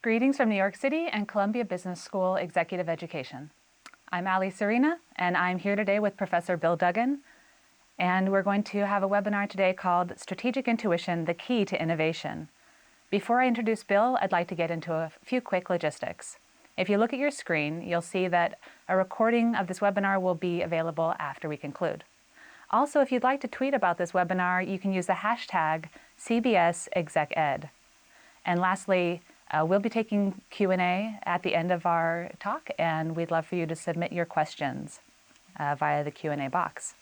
Greetings from New York City and Columbia Business School Executive Education. I'm Ali Serena, and I'm here today with Professor Bill Duggan, and we're going to have a webinar today called Strategic Intuition, the Key to Innovation. Before I introduce Bill, I'd like to get into a few quick logistics. If you look at your screen, you'll see that a recording of this webinar will be available after we conclude. Also, if you'd like to tweet about this webinar, you can use the hashtag CBSExecEd. And lastly, we'll be taking Q&A at the end of our talk, and we'd love for you to submit your questions via the Q&A box.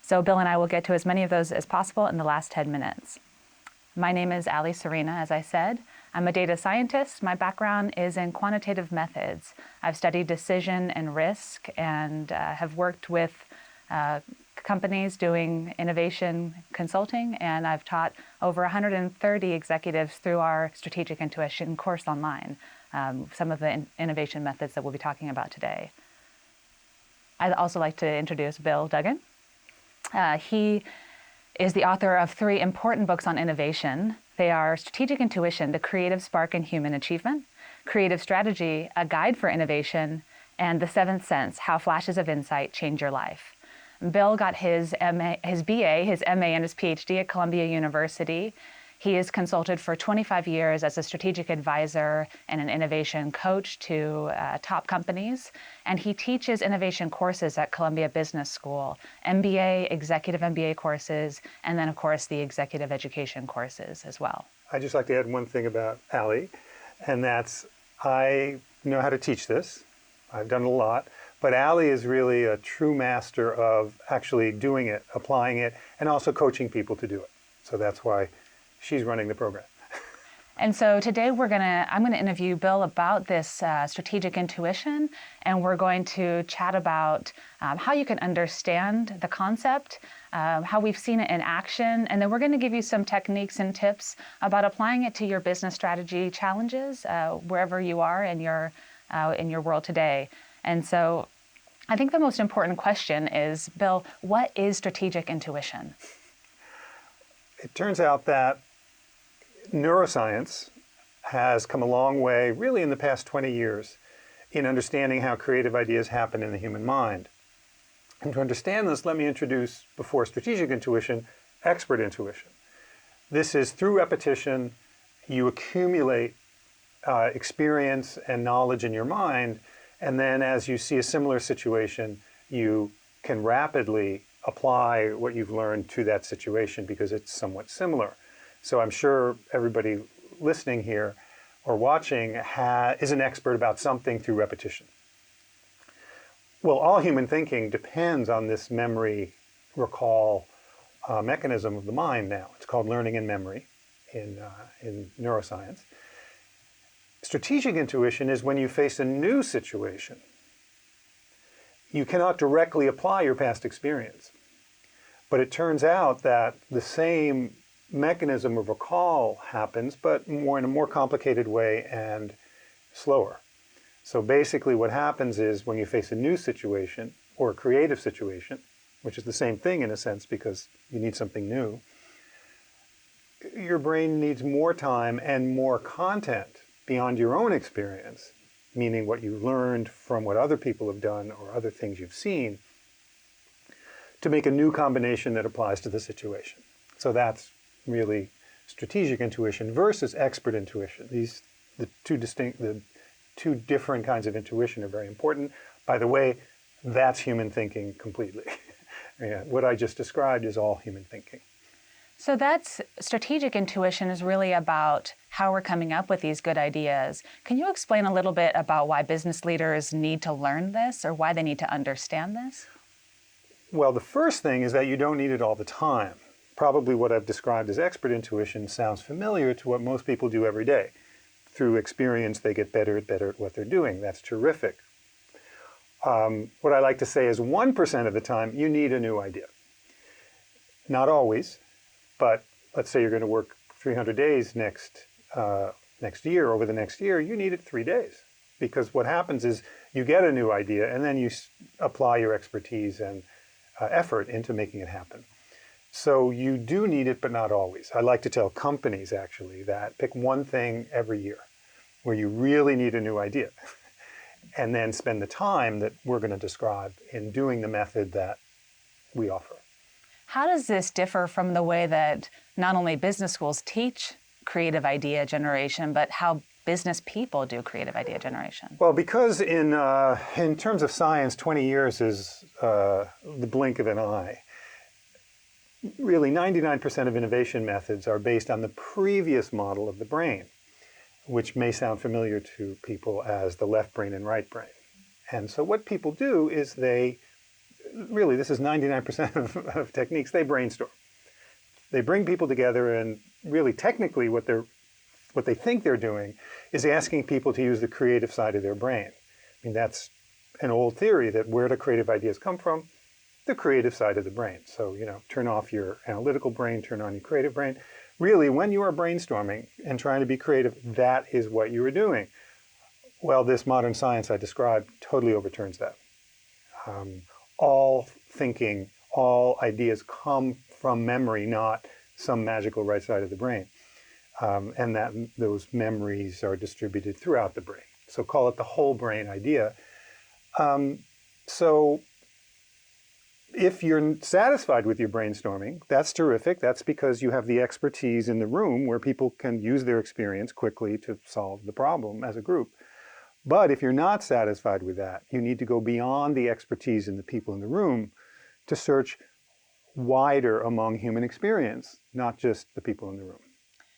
So Bill and I will get to as many of those as possible in the last 10 minutes. My name is Ali Serena, as I said. I'm a data scientist. My background is in quantitative methods. I've studied decision and risk and have worked with companies doing innovation consulting, and I've taught over 130 executives through our Strategic Intuition course online, some of the innovation methods that we'll be talking about today. I'd also like to introduce Bill Duggan. He is the author of 3 important books on innovation. They are Strategic Intuition, The Creative Spark in Human Achievement, Creative Strategy, A Guide for Innovation, and The Seventh Sense, How Flashes of Insight Change Your Life. Bill got his BA, his MA, and his PhD at Columbia University. He has consulted for 25 years as a strategic advisor and an innovation coach to top companies. And he teaches innovation courses at Columbia Business School, MBA, executive MBA courses, and then, of course, the executive education courses as well. I'd just like to add one thing about Ali, and that's I know how to teach this. I've done it a lot. But Ali is really a true master of actually doing it, applying it, and also coaching people to do it. So that's why she's running the program. And so today I'm going to interview Bill about this strategic intuition, and we're going to chat about how you can understand the concept, how we've seen it in action, and then we're going to give you some techniques and tips about applying it to your business strategy challenges wherever you are in your world today. And so I think the most important question is, Bill, what is strategic intuition? It turns out that neuroscience has come a long way, really in the past 20 years, in understanding how creative ideas happen in the human mind. And to understand this, let me introduce, before strategic intuition, expert intuition. This is through repetition, you accumulate experience and knowledge in your mind, and then as you see a similar situation, you can rapidly apply what you've learned to that situation because it's somewhat similar. So I'm sure everybody listening here or watching is an expert about something through repetition. Well, all human thinking depends on this memory recall mechanism of the mind now. It's called learning and memory in neuroscience. Strategic intuition is when you face a new situation. You cannot directly apply your past experience. But it turns out that the same mechanism of recall happens, but in a more complicated way and slower. So basically what happens is when you face a new situation or a creative situation, which is the same thing in a sense because you need something new, your brain needs more time and more content beyond your own experience, meaning what you learned from what other people have done or other things you've seen, to make a new combination that applies to the situation. So that's really strategic intuition versus expert intuition. The two different kinds of intuition are very important. By the way, that's human thinking completely. Yeah, what I just described is all human thinking. So that's strategic intuition is really about how we're coming up with these good ideas. Can you explain a little bit about why business leaders need to learn this or why they need to understand this? Well, the first thing is that you don't need it all the time. Probably what I've described as expert intuition sounds familiar to what most people do every day. Through experience, they get better at what they're doing. That's terrific. What I like to say is 1% of the time, you need a new idea. Not always. But let's say you're going to work 300 days next year, over the next year, you need it 3 days. Because what happens is you get a new idea and then you apply your expertise and effort into making it happen. So you do need it, but not always. I like to tell companies, actually, that pick one thing every year where you really need a new idea, and then spend the time that we're going to describe in doing the method that we offer. How does this differ from the way that not only business schools teach creative idea generation, but how business people do creative idea generation? Well, because in terms of science, 20 years is the blink of an eye. Really, 99% of innovation methods are based on the previous model of the brain, which may sound familiar to people as the left brain and right brain. And so what people do is this is 99% of techniques, they brainstorm. They bring people together, and really technically what they think they're doing is asking people to use the creative side of their brain. I mean, that's an old theory that where do creative ideas come from? The creative side of the brain. So, turn off your analytical brain, turn on your creative brain. Really, when you are brainstorming and trying to be creative, that is what you are doing. Well, this modern science I described totally overturns that. All thinking, all ideas come from memory, not some magical right side of the brain. And that those memories are distributed throughout the brain. So call it the whole brain idea. So if you're satisfied with your brainstorming, that's terrific. That's because you have the expertise in the room where people can use their experience quickly to solve the problem as a group. But if you're not satisfied with that, you need to go beyond the expertise in the people in the room to search wider among human experience, not just the people in the room.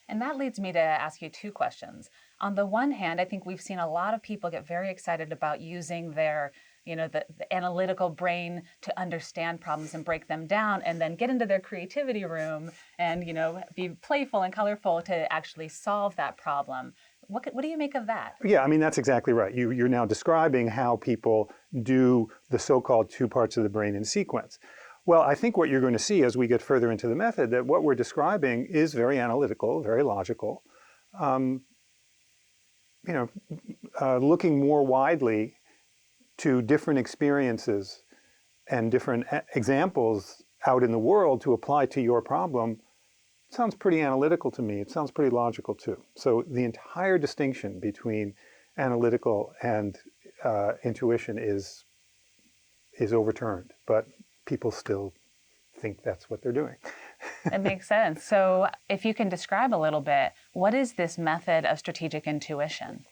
And that leads me to ask you two questions. On the one hand, I think we've seen a lot of people get very excited about using their, the analytical brain to understand problems and break them down, and then get into their creativity room and, be playful and colorful to actually solve that problem. What do you make of that? Yeah, I mean, that's exactly right. You're now describing how people do the so-called two parts of the brain in sequence. Well, I think what you're going to see as we get further into the method, that what we're describing is very analytical, very logical. Looking more widely to different experiences and different examples out in the world to apply to your problem sounds pretty analytical to me. It sounds pretty logical too. So the entire distinction between analytical and intuition is overturned, but people still think that's what they're doing. It makes sense. So if you can describe a little bit, what is this method of strategic intuition?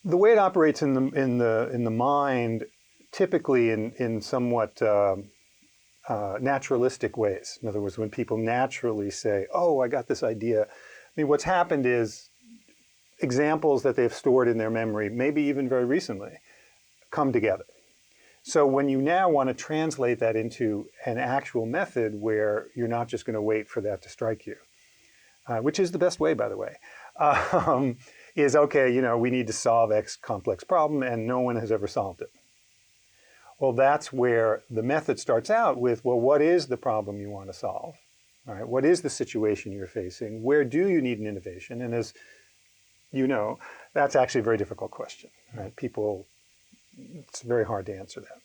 The way it operates in the mind, typically in somewhat naturalistic ways. In other words, when people naturally say, "Oh, I got this idea." I mean, what's happened is examples that they've stored in their memory, maybe even very recently, come together. So when you now want to translate that into an actual method where you're not just going to wait for that to strike you, which is the best way, by the way, is, okay, we need to solve X complex problem and no one has ever solved it. Well, that's where the method starts out with, well, what is the problem you want to solve? All right, what is the situation you're facing? Where do you need an innovation? And as you know, that's actually a very difficult question. Right? It's very hard to answer that.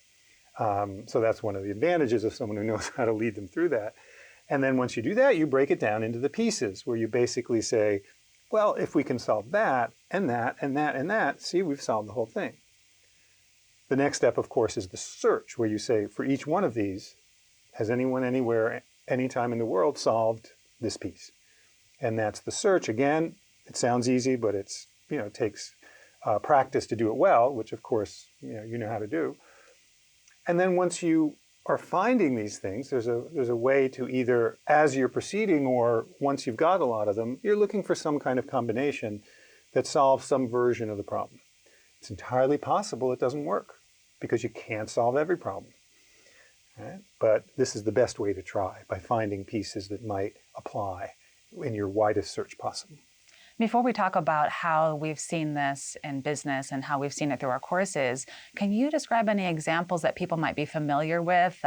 So that's one of the advantages of someone who knows how to lead them through that. And then once you do that, you break it down into the pieces where you basically say, well, if we can solve that and that and that and that, see, we've solved the whole thing. The next step, of course, is the search, where you say, for each one of these, has anyone anywhere, anytime in the world solved this piece? And that's the search. Again, it sounds easy, but it takes practice to do it well, which of course you know how to do. And then once you are finding these things, there's a way to either, as you're proceeding or once you've got a lot of them, you're looking for some kind of combination that solves some version of the problem. It's entirely possible it doesn't work because you can't solve every problem. Right? But this is the best way to try, by finding pieces that might apply in your widest search possible. Before we talk about how we've seen this in business and how we've seen it through our courses, can you describe any examples that people might be familiar with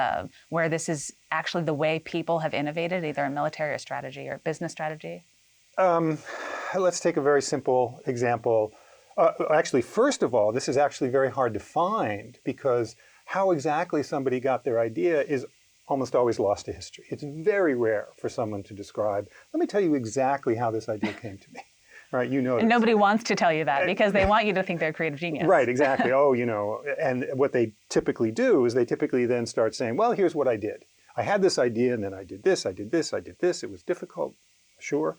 where this is actually the way people have innovated, either in military or strategy or business strategy? Let's take a very simple example. Actually, first of all, this is actually very hard to find because how exactly somebody got their idea is almost always lost to history. It's very rare for someone to describe, let me tell you exactly how this idea came to me. right? You know And this. nobody wants to tell you that because they want you to think they're a creative genius. Right, exactly. Oh, and what they typically do is they typically then start saying, well, here's what I did. I had this idea, and then I did this, I did this, I did this. It was difficult, sure.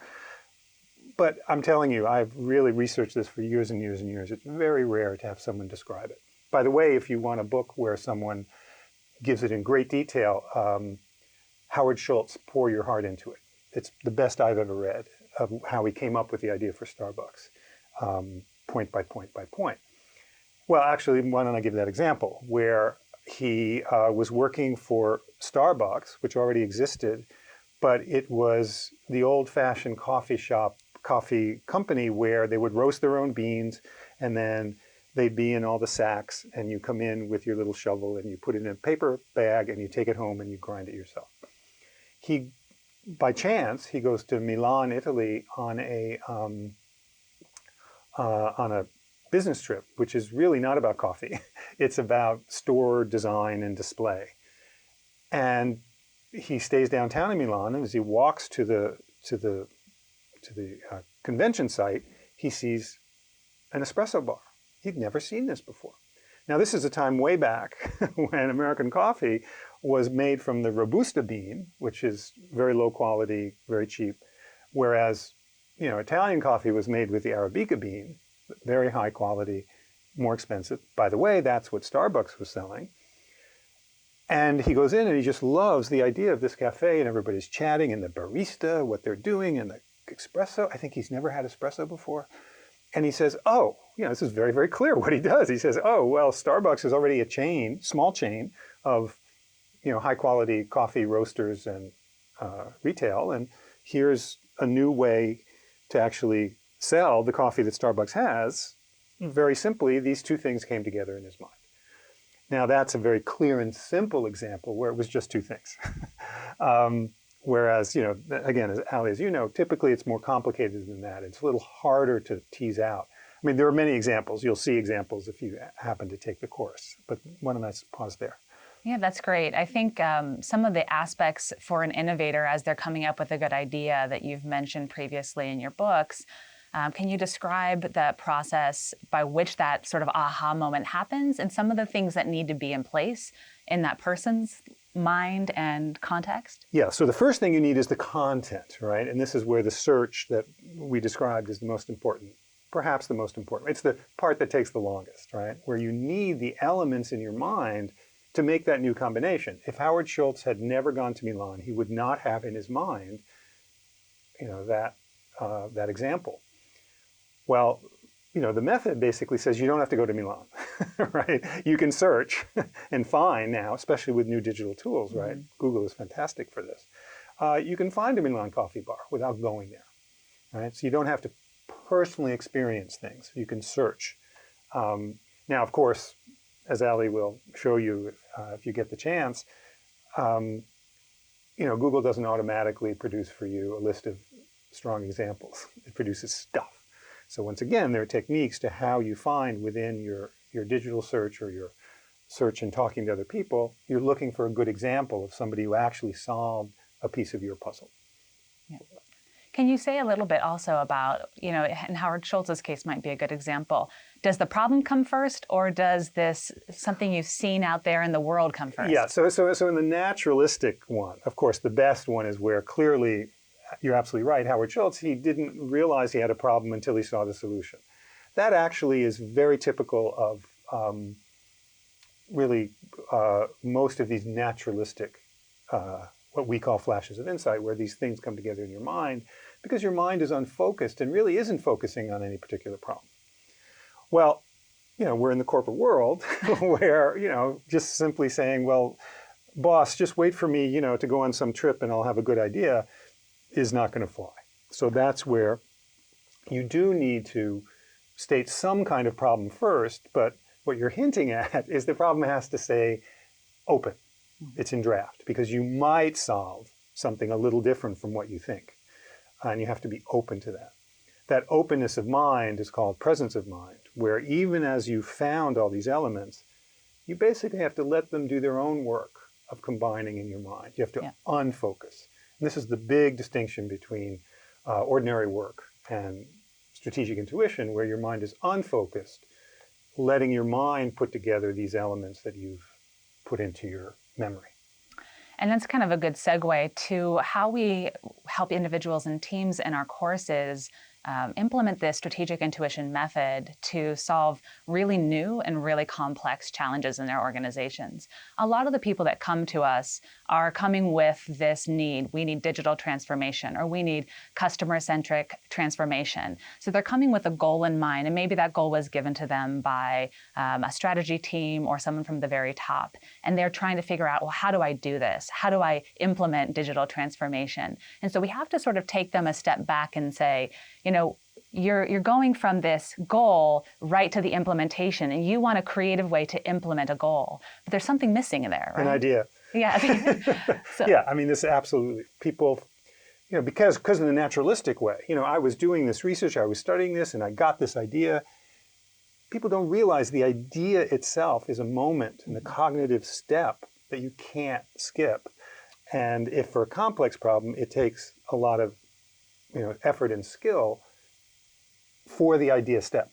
But I'm telling you, I've really researched this for years and years and years. It's very rare to have someone describe it. By the way, if you want a book where someone gives it in great detail, Howard Schultz, Pour Your Heart Into It. It's the best I've ever read of how he came up with the idea for Starbucks, point by point by point. Well, actually, why don't I give that example, where he was working for Starbucks, which already existed, but it was the old-fashioned coffee company where they would roast their own beans, and then they'd be in all the sacks, and you come in with your little shovel, and you put it in a paper bag, and you take it home, and you grind it yourself. By chance, he goes to Milan, Italy, on a business trip, which is really not about coffee. It's about store design and display. And he stays downtown in Milan, and as he walks to the convention site, he sees an espresso bar. He'd never seen this before. Now, this is a time way back when American coffee was made from the Robusta bean, which is very low quality, very cheap, whereas Italian coffee was made with the Arabica bean, very high quality, more expensive. By the way, that's what Starbucks was selling. And he goes in and he just loves the idea of this cafe, and everybody's chatting, and the barista, what they're doing, and the espresso. I think he's never had espresso before. And he says, oh, this is very, very clear what he does. He says, oh, well, Starbucks is already a chain, small chain of high quality coffee roasters and retail. And here's a new way to actually sell the coffee that Starbucks has. Very simply, these two things came together in his mind. Now, that's a very clear and simple example where it was just two things. Whereas, again, as Ali, as you know, typically it's more complicated than that. It's a little harder to tease out. I mean, there are many examples. You'll see examples if you happen to take the course. But why don't I pause there? Yeah, that's great. I think some of the aspects for an innovator as they're coming up with a good idea that you've mentioned previously in your books, can you describe the process by which that sort of aha moment happens and some of the things that need to be in place in that person's mind and context? Yeah, so the first thing you need is the content, right? And this is where the search that we described is the most important, perhaps the most important. It's the part that takes the longest, right? Where you need the elements in your mind to make that new combination. If Howard Schultz had never gone to Milan, he would not have in his mind, that example. Well, the method basically says you don't have to go to Milan, right? You can search and find now, especially with new digital tools, right? Mm-hmm. Google is fantastic for this. You can find a Milan coffee bar without going there, right? So you don't have to personally experience things. You can search. Now, of course, as Ali will show you if you get the chance, Google doesn't automatically produce for you a list of strong examples. It produces stuff. So once again, there are techniques to how you find within your digital search or your search and talking to other people, you're looking for a good example of somebody who actually solved a piece of your puzzle. Yeah. Can you say a little bit also about, in Howard Schultz's case might be a good example. Does the problem come first, or does this something you've seen out there in the world come first? Yeah, so in the naturalistic one, of course, the best one is where clearly, you're absolutely right, Howard Schultz, he didn't realize he had a problem until he saw the solution. That actually is very typical of most of these naturalistic, what we call flashes of insight, where these things come together in your mind, because your mind is unfocused and really isn't focusing on any particular problem. Well, we're in the corporate world where, just simply saying, well, boss, just wait for me, to go on some trip and I'll have a good idea, is not going to fly. So that's where you do need to state some kind of problem first, but what you're hinting at is the problem has to say open. It's in draft, because you might solve something a little different from what you think. And you have to be open to that. That openness of mind is called presence of mind, where even as you found all these elements, you basically have to let them do their own work of combining in your mind. You have to unfocus. And this is the big distinction between ordinary work and strategic intuition, where your mind is unfocused, letting your mind put together these elements that you've put into your memory. And that's kind of a good segue to how we help individuals and teams in our courses implement this strategic intuition method to solve really new and really complex challenges in their organizations. A lot of the people that come to us are coming with this need. We need digital transformation, or we need customer-centric transformation. So they're coming with a goal in mind, and maybe that goal was given to them by a strategy team or someone from the very top. And they're trying to figure out, well, how do I do this? How do I implement digital transformation? And so we have to sort of take them a step back and say, you're going from this goal right to the implementation, and you want a creative way to implement a goal. But there's something missing in there, right? An idea. Yeah. Yeah, I mean, this absolutely. People, because of the naturalistic way, I was doing this research, I was studying this, and I got this idea. People don't realize the idea itself is a moment and a cognitive step that you can't skip. And if for a complex problem, it takes a lot of effort and skill for the idea step.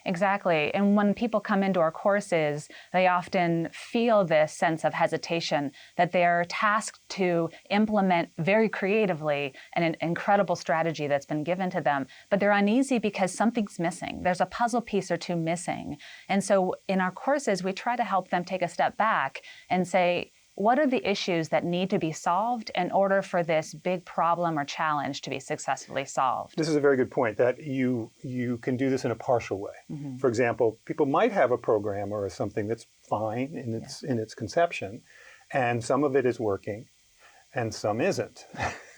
Exactly. And when people come into our courses, they often feel this sense of hesitation that they're tasked to implement very creatively an incredible strategy that's been given to them, but they're uneasy because something's missing. There's a puzzle piece or two missing. And so in our courses, we try to help them take a step back and say, what are the issues that need to be solved in order for this big problem or challenge to be successfully solved? This is a very good point, that you can do this in a partial way. Mm-hmm. For example, people might have a program or something that's fine in its conception, and some of it is working, and some isn't.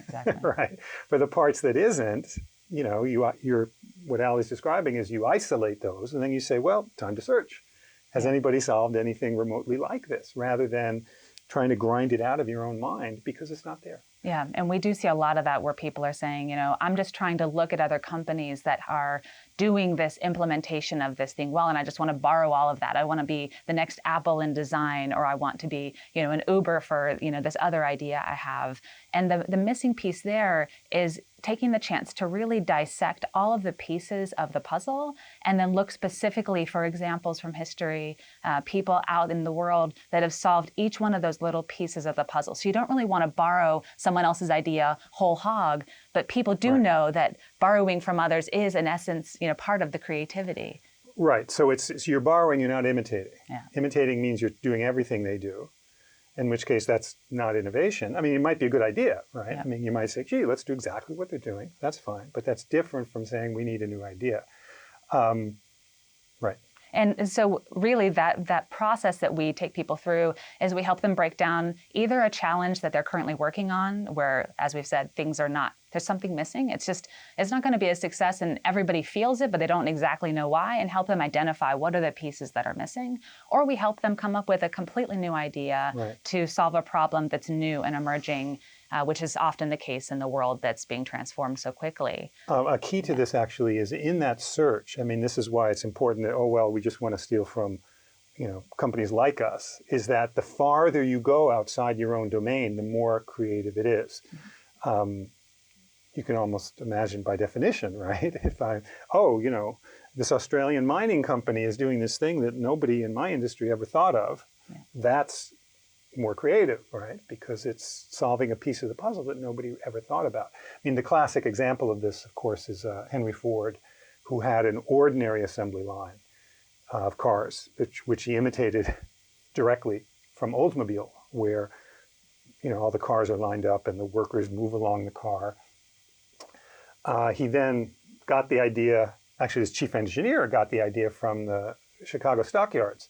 Exactly. Right? For the parts that isn't, you're what Allie's describing is you isolate those, and then you say, well, time to search. Has anybody solved anything remotely like this? Rather than trying to grind it out of your own mind because it's not there. Yeah, and we do see a lot of that where people are saying, I'm just trying to look at other companies that are doing this implementation of this thing well, and I just want to borrow all of that. I want to be the next Apple in design, or I want to be, an Uber for, this other idea I have. And the missing piece there is taking the chance to really dissect all of the pieces of the puzzle and then look specifically for examples from history, people out in the world that have solved each one of those little pieces of the puzzle. So you don't really want to borrow someone else's idea whole hog, but people do know that borrowing from others is, in essence, part of the creativity. Right. So it's you're borrowing, you're not imitating. Yeah. Imitating means you're doing everything they do, in which case that's not innovation. I mean, it might be a good idea, right? Yeah. I mean, you might say, gee, let's do exactly what they're doing. That's fine. But that's different from saying we need a new idea. Right. And so really that process that we take people through is we help them break down either a challenge that they're currently working on where, as we've said, there's something missing. It's not going to be a success and everybody feels it, but they don't exactly know why, and help them identify what are the pieces that are missing. Or we help them come up with a completely new idea to solve a problem that's new and emerging, which is often the case in the world that's being transformed so quickly. A key to this actually is in that search. I mean, this is why it's important that, we just want to steal from, companies like us, is that the farther you go outside your own domain, the more creative it is. You can almost imagine by definition, right? If this Australian mining company is doing this thing that nobody in my industry ever thought of, that's more creative, right? Because it's solving a piece of the puzzle that nobody ever thought about. I mean, the classic example of this, of course, is Henry Ford, who had an ordinary assembly line of cars, which he imitated directly from Oldsmobile, where all the cars are lined up and the workers move along the car. He then got the idea, actually his chief engineer got the idea from the Chicago stockyards.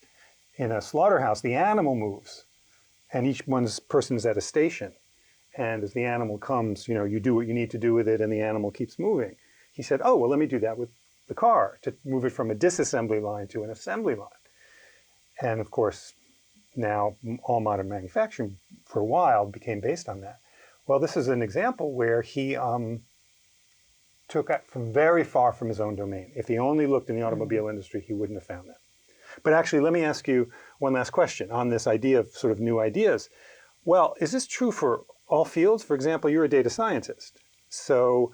In a slaughterhouse, the animal moves, and each person's at a station. And as the animal comes, you do what you need to do with it, and the animal keeps moving. He said, let me do that with the car, to move it from a disassembly line to an assembly line. And of course, now all modern manufacturing for a while became based on that. Well, this is an example where he took it from very far from his own domain. If he only looked in the automobile industry, he wouldn't have found that. But actually, let me ask you one last question on this idea of sort of new ideas. Well, is this true for all fields? For example, you're a data scientist. So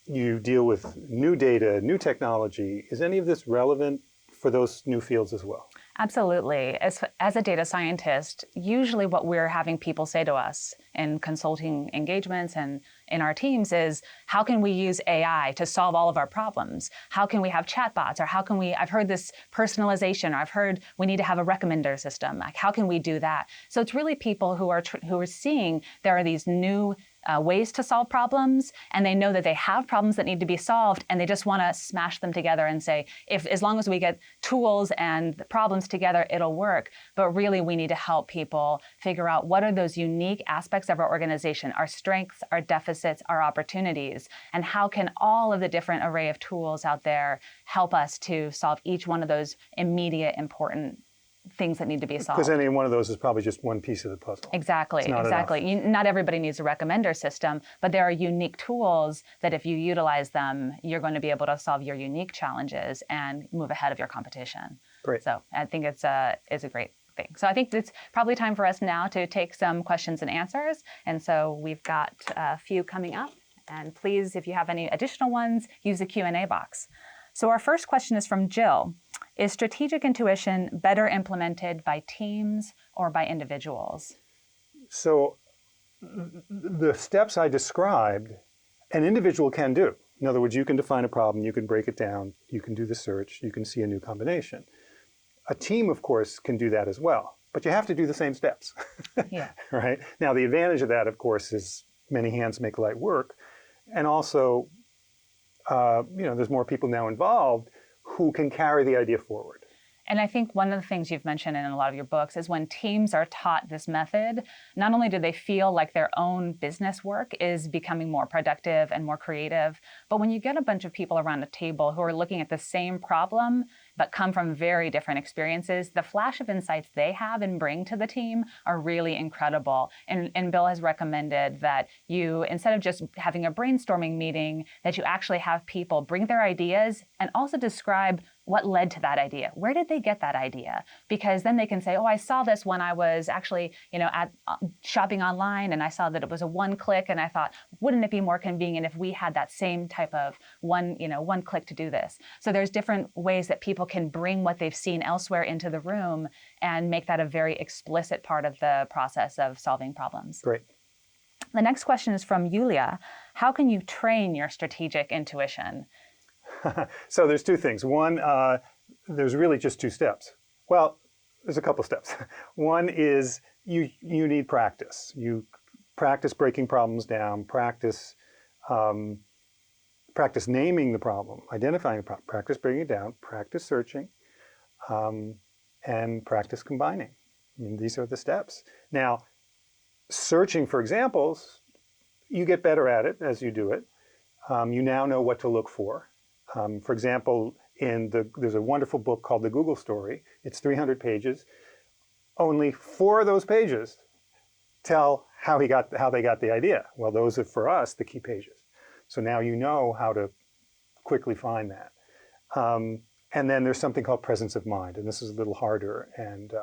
you deal with new data, new technology. Is any of this relevant for those new fields as well? Absolutely. As a data scientist, usually what we're having people say to us in consulting engagements and in our teams is, how can we use AI to solve all of our problems? How can we have chatbots? Or how can we, I've heard this personalization, or I've heard we need to have a recommender system. Like, how can we do that? So it's really people who are seeing there are these new ways to solve problems, and they know that they have problems that need to be solved, and they just want to smash them together and say, as long as we get tools and the problems together, it'll work. But really, we need to help people figure out what are those unique aspects of our organization, our strengths, our deficits, our opportunities, and how can all of the different array of tools out there help us to solve each one of those immediate, important things that need to be solved. Because any one of those is probably just one piece of the puzzle. Exactly, exactly. Not everybody needs a recommender system, but there are unique tools that if you utilize them, you're going to be able to solve your unique challenges and move ahead of your competition. Great. So I think it's a great thing. So I think it's probably time for us now to take some questions and answers. And so we've got a few coming up. And please, if you have any additional ones, use the Q&A box. So our first question is from Jill. Is strategic intuition better implemented by teams or by individuals? So the steps I described, an individual can do. In other words, you can define a problem, you can break it down, you can do the search, you can see a new combination. A team, of course, can do that as well, but you have to do the same steps. Yeah. Right? Now, the advantage of that, of course, is many hands make light work. And also, there's more people now involved who can carry the idea forward. And I think one of the things you've mentioned in a lot of your books is when teams are taught this method, not only do they feel like their own business work is becoming more productive and more creative, but when you get a bunch of people around a table who are looking at the same problem but come from very different experiences, the flash of insights they have and bring to the team are really incredible. And Bill has recommended that you, instead of just having a brainstorming meeting, that you actually have people bring their ideas and also describe what led to that idea. Where did they get that idea? Because then they can say, oh, I saw this when I was actually, at shopping online, and I saw that it was a one-click, and I thought, wouldn't it be more convenient if we had that same type of one click to do this? So there's different ways that people can bring what they've seen elsewhere into the room and make that a very explicit part of the process of solving problems. Great. The next question is from Yulia. How can you train your strategic intuition? So there's two things. One, there's really just two steps. Well, there's a couple steps. One is you need practice. You practice breaking problems down, practice naming the problem, identifying the problem, practice breaking it down, practice searching, and practice combining. I mean, these are the steps. Now, searching for examples, you get better at it as you do it. You now know what to look for. For example, there's a wonderful book called The Google Story. It's 300 pages. Only 4 of those pages tell how they got the idea. Well, those are, for us, the key pages. So now you know how to quickly find that. And then there's something called presence of mind, and this is a little harder. And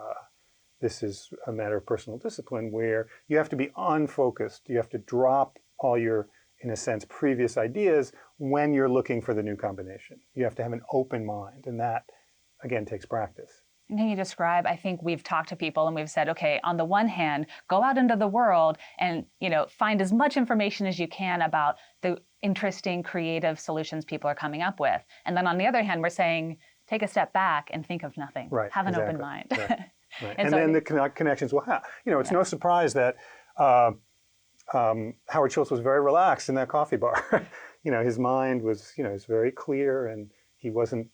this is a matter of personal discipline where you have to be unfocused. You have to drop all your, in a sense, previous ideas when you're looking for the new combination. You have to have an open mind, and that, again, takes practice. And can you describe, I think we've talked to people and we've said, okay, on the one hand, go out into the world and, find as much information as you can about the interesting, creative solutions people are coming up with. And then on the other hand, we're saying, take a step back and think of nothing. Right, have an exactly. open mind. Right. Right. And and so then the connections will have. It's no surprise that Howard Schultz was very relaxed in that coffee bar. His mind was, was very clear, and he wasn't,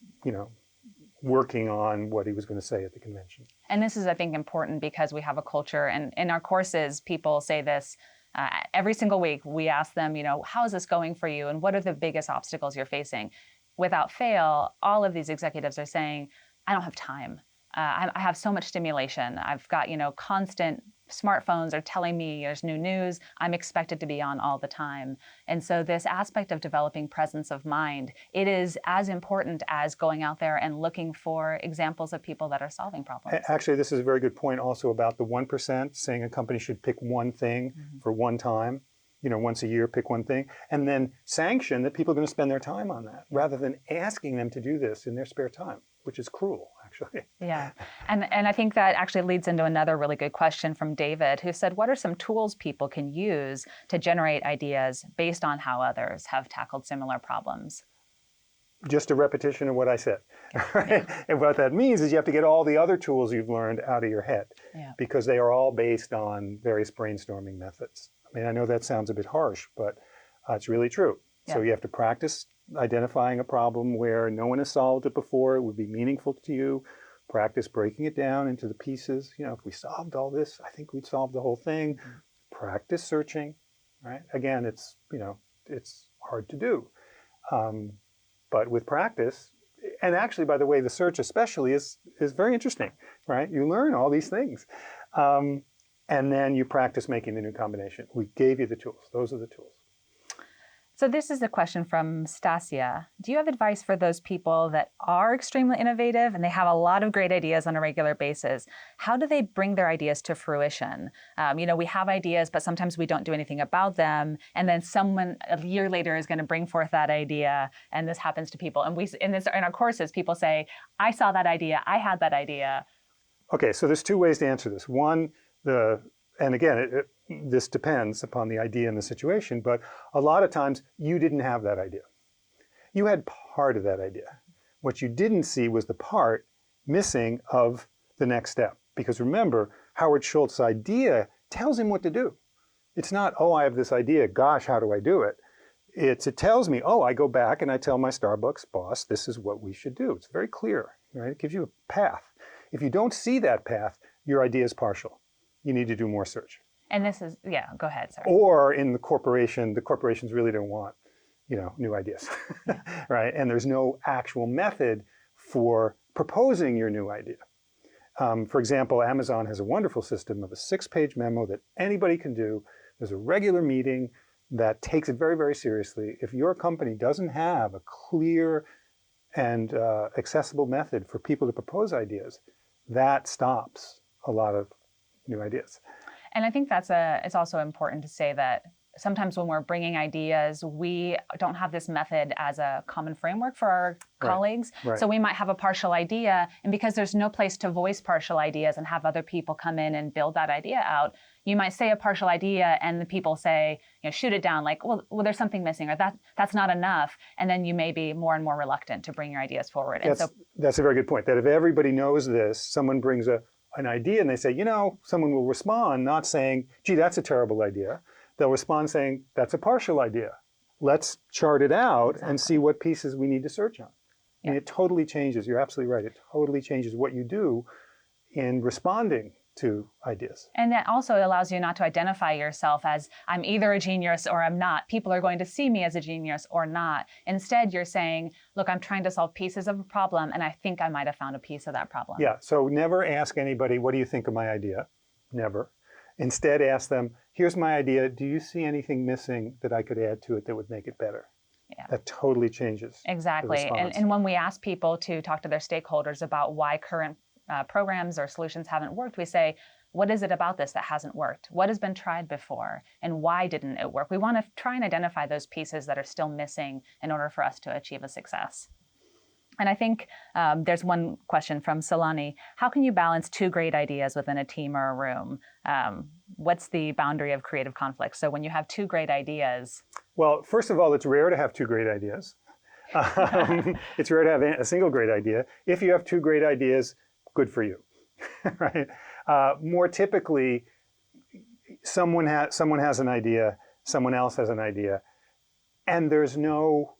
working on what he was going to say at the convention. And this is, I think, important because we have a culture, and in our courses, people say this every single week. We ask them, how is this going for you, and what are the biggest obstacles you're facing? Without fail, all of these executives are saying, I don't have time. I have so much stimulation. I've got, constant smartphones are telling me there's new news. I'm expected to be on all the time. And so this aspect of developing presence of mind, it is as important as going out there and looking for examples of people that are solving problems. Actually, this is a very good point also about the 1%, saying a company should pick one thing for one time. once a year, pick one thing, and then sanction that people are going to spend their time on that rather than asking them to do this in their spare time, which is cruel, actually. Yeah. And I think that actually leads into another really good question from David, who said, what are some tools people can use to generate ideas based on how others have tackled similar problems? Just a repetition of what I said. Right? And what that means is you have to get all the other tools you've learned out of your head because they are all based on various brainstorming methods. I mean, I know that sounds a bit harsh, but it's really true. So you have to practice identifying a problem where no one has solved it before. It would be meaningful to you. Practice breaking it down into the pieces. If we solved all this, I think we'd solve the whole thing. Practice searching, right? Again, it's hard to do. But with practice, and actually, by the way, the search especially is very interesting, right? You learn all these things. And then you practice making the new combination. We gave you the tools. Those are the tools. So this is a question from Stasia. Do you have advice for those people that are extremely innovative and they have a lot of great ideas on a regular basis? How do they bring their ideas to fruition? We have ideas, but sometimes we don't do anything about them. And then someone a year later is going to bring forth that idea. And this happens to people. And in our courses, people say, I saw that idea. I had that idea. Okay, so there's two ways to answer this. One, and again, this depends upon the idea and the situation, but a lot of times you didn't have that idea. You had part of that idea. What you didn't see was the part missing of the next step. Because remember, Howard Schultz's idea tells him what to do. It's not, oh, I have this idea, gosh, how do I do it? It tells me, oh, I go back and I tell my Starbucks boss, this is what we should do. It's very clear, right? It gives you a path. If you don't see that path, your idea is partial. You need to do more search. And this is, go ahead, sorry. Or in the corporations really don't want, new ideas, right? And there's no actual method for proposing your new idea. For example, Amazon has a wonderful system of a 6-page memo that anybody can do. There's a regular meeting that takes it very, very seriously. If your company doesn't have a clear and accessible method for people to propose ideas, that stops a lot of new ideas. And I think it's also important to say that sometimes when we're bringing ideas, we don't have this method as a common framework for our colleagues. Right. So we might have a partial idea, and because there's no place to voice partial ideas and have other people come in and build that idea out, you might say a partial idea and the people say, shoot it down, like, well, there's something missing, or that's not enough. And then you may be more and more reluctant to bring your ideas forward. That's a very good point, that if everybody knows this, someone brings an idea and they say, someone will respond not saying, gee, that's a terrible idea. They'll respond saying, that's a partial idea. Let's chart it out and see what pieces we need to search on. Yeah. And it totally changes. You're absolutely right. It totally changes what you do in responding to ideas. And that also allows you not to identify yourself as I'm either a genius or I'm not. People are going to see me as a genius or not. Instead, you're saying, look, I'm trying to solve pieces of a problem, and I think I might have found a piece of that problem. Yeah, so never ask anybody, what do you think of my idea? Never. Instead, ask them, here's my idea. Do you see anything missing that I could add to it that would make it better? Yeah. That totally changes. Exactly. And when we ask people to talk to their stakeholders about why current programs or solutions haven't worked, we say, what is it about this that hasn't worked? What has been tried before? And why didn't it work? We want to try and identify those pieces that are still missing in order for us to achieve a success. And I think there's one question from Solani. How can you balance two great ideas within a team or a room? What's the boundary of creative conflict? So when you have two great ideas. Well, first of all, it's rare to have two great ideas. It's rare to have a single great idea. If you have two great ideas, good for you, right? More typically, someone has an idea, someone else has an idea, and there's no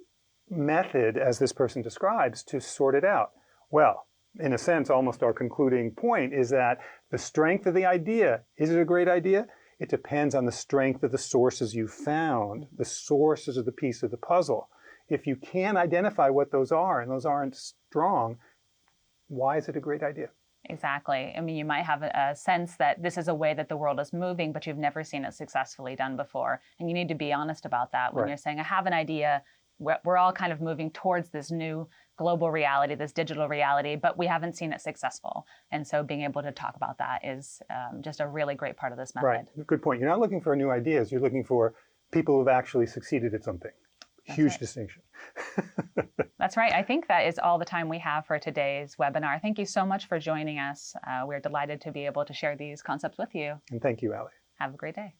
method, as this person describes, to sort it out. Well, in a sense, almost our concluding point is that the strength of the idea, is it a great idea? It depends on the strength of the sources you found, the sources of the piece of the puzzle. If you can't identify what those are, and those aren't strong, why is it a great idea? Exactly. I mean, you might have a sense that this is a way that the world is moving, but you've never seen it successfully done before. And you need to be honest about that when you're saying, I have an idea. We're all kind of moving towards this new global reality, this digital reality, but we haven't seen it successful. And so being able to talk about that is just a really great part of this method. Right. Good point. You're not looking for new ideas. You're looking for people who have actually succeeded at something. Huge right. distinction. That's right. I think that is all the time we have for today's webinar. Thank you so much for joining us. We're delighted to be able to share these concepts with you. And thank you, Ali. Have a great day.